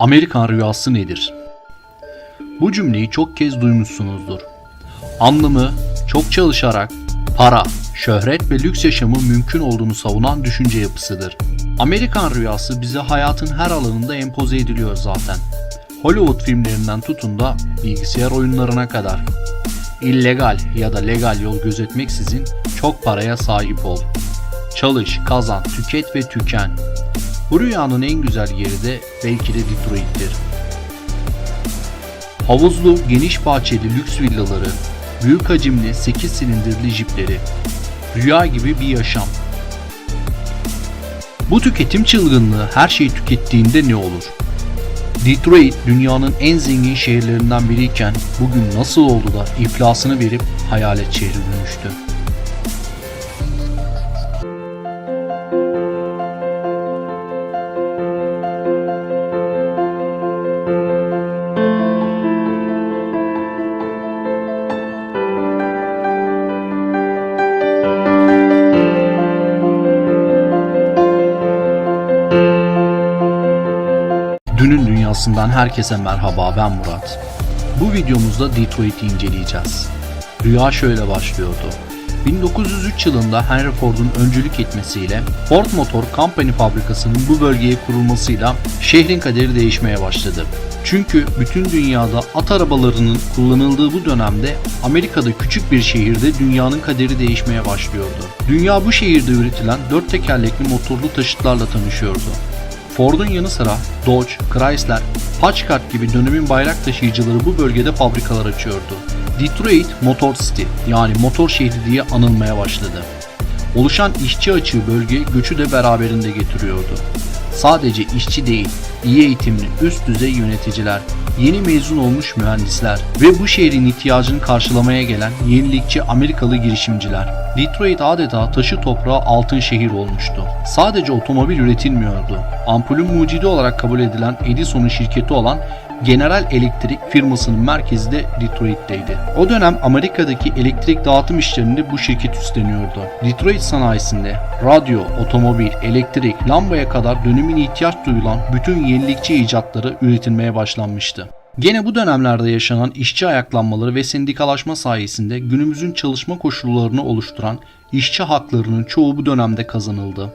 Amerikan rüyası nedir? Bu cümleyi çok kez duymuşsunuzdur. Anlamı çok çalışarak para, şöhret ve lüks yaşamın mümkün olduğunu savunan düşünce yapısıdır. Amerikan rüyası bize hayatın her alanında empoze ediliyor zaten. Hollywood filmlerinden tutun da bilgisayar oyunlarına kadar. İllegal ya da legal yol gözetmeksizin çok paraya sahip ol. Çalış, kazan, tüket ve tüken. Bu rüyanın en güzel yeri de belki de Detroit'tir. Havuzlu, geniş bahçeli lüks villaları, büyük hacimli 8 silindirli jipleri, rüya gibi bir yaşam. Bu tüketim çılgınlığı her şeyi tükettiğinde ne olur? Detroit dünyanın en zengin şehirlerinden biriyken bugün nasıl oldu da iflasını verip hayalet şehri dönüştü? Dünün dünyasından herkese merhaba, ben Murat. Bu videomuzda Detroit'i inceleyeceğiz. Rüya şöyle başlıyordu. 1903 yılında Henry Ford'un öncülük etmesiyle Ford Motor Company fabrikasının bu bölgeye kurulmasıyla şehrin kaderi değişmeye başladı. Çünkü bütün dünyada at arabalarının kullanıldığı bu dönemde Amerika'da küçük bir şehirde dünyanın kaderi değişmeye başlıyordu. Dünya bu şehirde üretilen 4 tekerlekli motorlu taşıtlarla tanışıyordu. Ford'un yanı sıra Dodge, Chrysler, Packard gibi dönemin bayrak taşıyıcıları bu bölgede fabrikalar açıyordu. Detroit Motor City yani motor şehri diye anılmaya başladı. Oluşan işçi açığı bölge göçü de beraberinde getiriyordu. Sadece işçi değil, iyi eğitimli üst düzey yöneticiler, yeni mezun olmuş mühendisler ve bu şehrin ihtiyacını karşılamaya gelen yenilikçi Amerikalı girişimciler. Detroit adeta taşı toprağı altın şehir olmuştu. Sadece otomobil üretilmiyordu. Ampulün mucidi olarak kabul edilen Edison'un şirketi olan General Electric firmasının merkezi de Detroit'teydi. O dönem Amerika'daki elektrik dağıtım işlerini bu şirket üstleniyordu. Detroit sanayisinde radyo, otomobil, elektrik, lambaya kadar dönemin ihtiyaç duyulan bütün yenilikçi icatları üretilmeye başlanmıştı. Gene bu dönemlerde yaşanan işçi ayaklanmaları ve sendikalaşma sayesinde günümüzün çalışma koşullarını oluşturan işçi haklarının çoğu bu dönemde kazanıldı.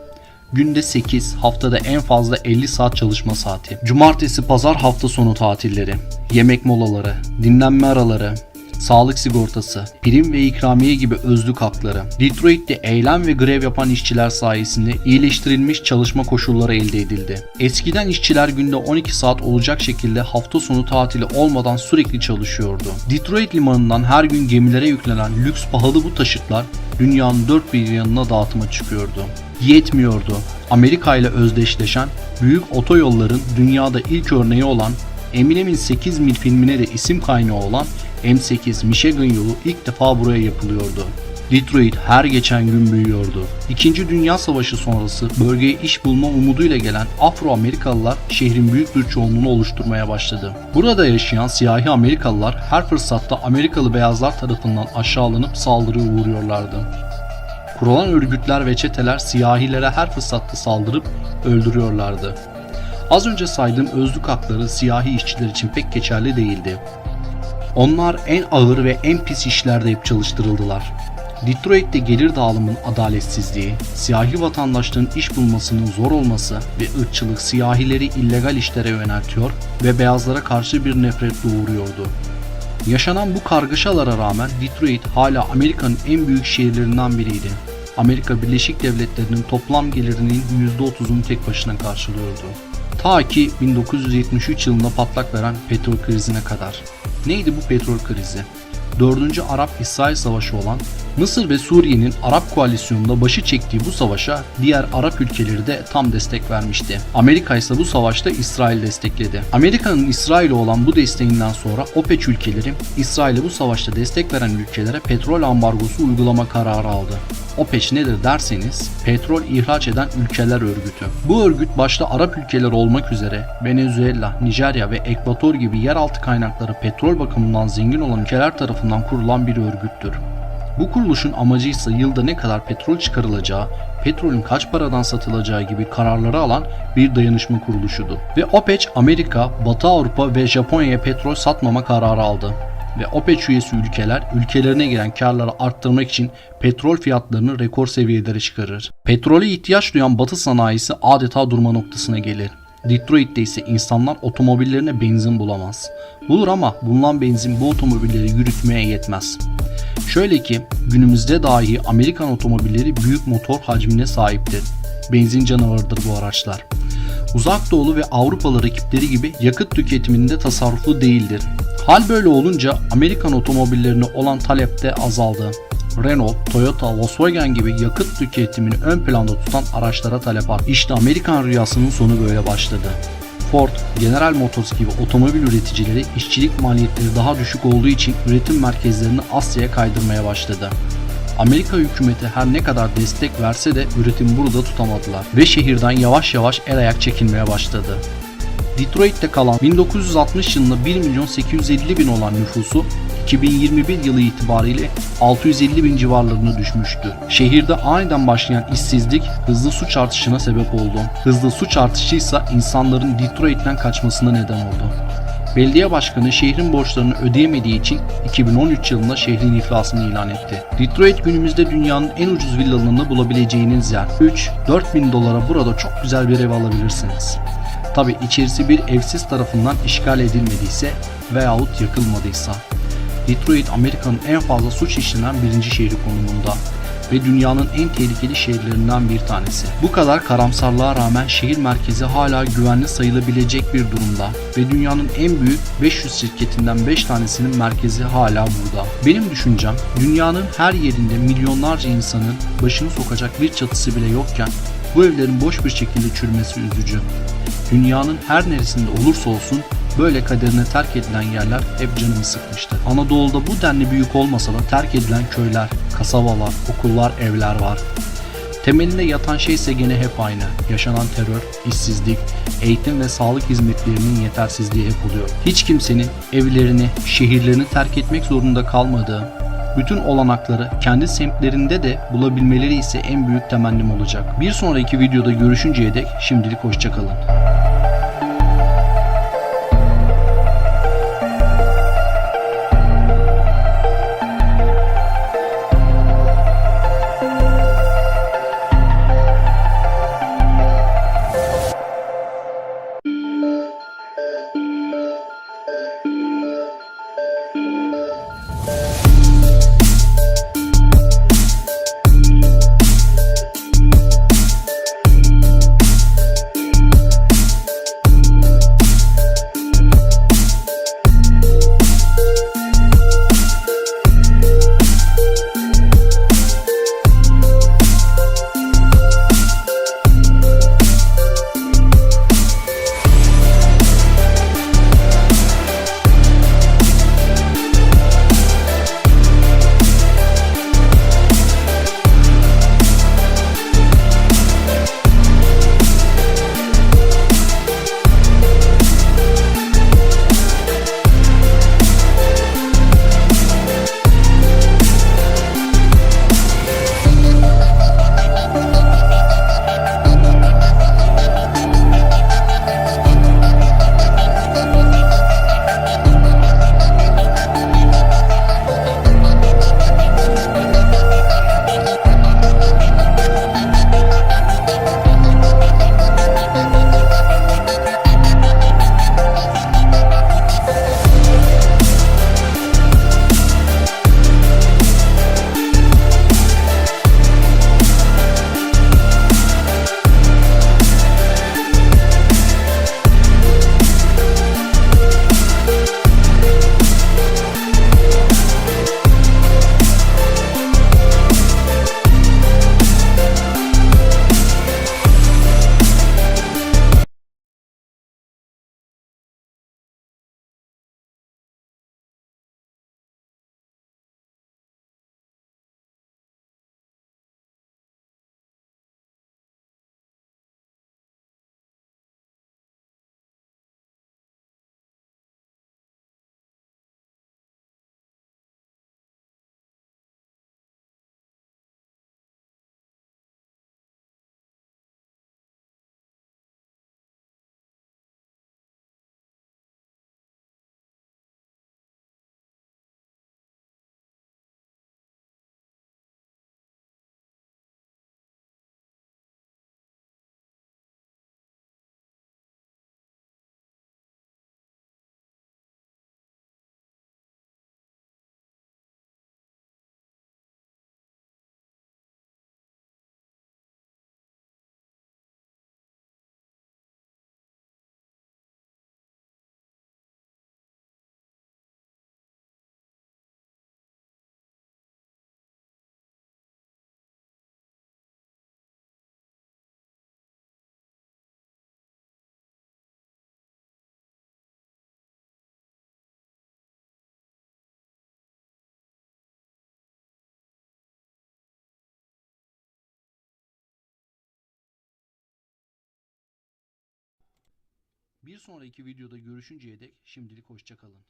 Günde 8, haftada en fazla 50 saat çalışma saati, cumartesi, pazar, hafta sonu tatilleri, yemek molaları, dinlenme araları, sağlık sigortası, prim ve ikramiye gibi özlük hakları. Detroit'te eylem ve grev yapan işçiler sayesinde iyileştirilmiş çalışma koşulları elde edildi. Eskiden işçiler günde 12 saat olacak şekilde hafta sonu tatili olmadan sürekli çalışıyordu. Detroit limanından her gün gemilere yüklenen lüks pahalı bu taşıtlar dünyanın dört bir yanına dağıtıma çıkıyordu. Yetmiyordu. Amerika ile özdeşleşen büyük otoyolların dünyada ilk örneği olan Eminem'in 8 mil filmine de isim kaynağı olan M8 Michigan yolu ilk defa buraya yapılıyordu. Detroit her geçen gün büyüyordu. İkinci Dünya Savaşı sonrası bölgeye iş bulma umuduyla gelen Afro-Amerikalılar şehrin büyük bir çoğunluğunu oluşturmaya başladı. Burada yaşayan siyahi Amerikalılar her fırsatta Amerikalı beyazlar tarafından aşağılanıp saldırıya uğruyorlardı. Kurulan örgütler ve çeteler siyahilere her fırsatta saldırıp öldürüyorlardı. Az önce saydığım özlük hakları siyahi işçiler için pek geçerli değildi. Onlar en ağır ve en pis işlerde hep çalıştırıldılar. Detroit'te gelir dağılımının adaletsizliği, siyahi vatandaşların iş bulmasının zor olması ve ırkçılık siyahileri illegal işlere yöneltiyor ve beyazlara karşı bir nefret doğuruyordu. Yaşanan bu kargaşalara rağmen Detroit hala Amerika'nın en büyük şehirlerinden biriydi. Amerika Birleşik Devletleri'nin toplam gelirinin %30'unu tek başına karşılıyordu. Ta ki 1973 yılında patlak veren petrol krizine kadar. Neydi bu petrol krizi? 4. Arap-İsrail Savaşı olan Mısır ve Suriye'nin Arap koalisyonunda başı çektiği bu savaşa diğer Arap ülkeleri de tam destek vermişti. Amerika ise bu savaşta İsrail destekledi. Amerika'nın İsrail'e olan bu desteğinden sonra OPEC ülkeleri İsrail'e bu savaşta destek veren ülkelere petrol ambargosu uygulama kararı aldı. OPEC nedir derseniz petrol ihraç eden ülkeler örgütü. Bu örgüt başta Arap ülkeleri olmak üzere Venezuela, Nijerya ve Ekvator gibi yeraltı kaynakları petrol bakımından zengin olan ülkeler tarafından kurulan bir örgüttür. Bu kuruluşun amacı ise yılda ne kadar petrol çıkarılacağı, petrolün kaç paradan satılacağı gibi kararları alan bir dayanışma kuruluşudu. Ve OPEC, Amerika, Batı Avrupa ve Japonya'ya petrol satmama kararı aldı. Ve OPEC üyesi ülkeler ülkelerine giren karları arttırmak için petrol fiyatlarını rekor seviyelere çıkarır. Petrole ihtiyaç duyan Batı sanayisi adeta durma noktasına gelir. Detroit'te ise insanlar otomobillerine benzin bulamaz. Bulur ama bulunan benzin bu otomobilleri yürütmeye yetmez. Şöyle ki günümüzde dahi Amerikan otomobilleri büyük motor hacmine sahiptir. Benzin canavarıdır bu araçlar. Uzak Doğulu ve Avrupalı rakipleri gibi yakıt tüketiminde tasarruflu değildir. Hal böyle olunca Amerikan otomobillerine olan talep de azaldı. Renault, Toyota, Volkswagen gibi yakıt tüketimini ön planda tutan araçlara talep arttı. İşte Amerikan rüyasının sonu böyle başladı. Ford, General Motors gibi otomobil üreticileri işçilik maliyetleri daha düşük olduğu için üretim merkezlerini Asya'ya kaydırmaya başladı. Amerika hükümeti her ne kadar destek verse de üretim burada tutamadılar ve şehirden yavaş yavaş el ayak çekilmeye başladı. Detroit'te kalan 1960 yılında 1.850.000 olan nüfusu 2021 yılı itibariyle 650.000 civarlarına düşmüştü. Şehirde aniden başlayan işsizlik hızlı suç artışına sebep oldu. Hızlı suç artışıysa insanların Detroit'ten kaçmasına neden oldu. Belediye başkanı şehrin borçlarını ödeyemediği için 2013 yılında şehrin iflasını ilan etti. Detroit günümüzde dünyanın en ucuz villalarını bulabileceğiniz yer. 3-4 bin dolara burada çok güzel bir ev alabilirsiniz. Tabi içerisi bir evsiz tarafından işgal edilmediyse veyahut yakılmadıysa. Detroit Amerika'nın en fazla suç işlenen birinci şehri konumunda ve dünyanın en tehlikeli şehirlerinden bir tanesi. Bu kadar karamsarlığa rağmen şehir merkezi hala güvenli sayılabilecek bir durumda ve dünyanın en büyük 500 şirketinden 5 tanesinin merkezi hala burada. Benim düşüncem dünyanın her yerinde milyonlarca insanın başını sokacak bir çatısı bile yokken bu evlerin boş bir şekilde çürümesi üzücü. Dünyanın her neresinde olursa olsun böyle kaderine terk edilen yerler hep canımı sıkmıştı. Anadolu'da bu denli büyük olmasa da terk edilen köyler, kasabalar, okullar, evler var. Temelinde yatan şey ise gene hep aynı. Yaşanan terör, işsizlik, eğitim ve sağlık hizmetlerinin yetersizliği hep oluyor. Hiç kimsenin evlerini, şehirlerini terk etmek zorunda kalmadığı, bütün olanakları kendi semtlerinde de bulabilmeleri ise en büyük temennim olacak. Bir sonraki videoda görüşünceye dek şimdilik hoşça kalın. Bir sonraki videoda görüşünceye dek şimdilik hoşça kalın.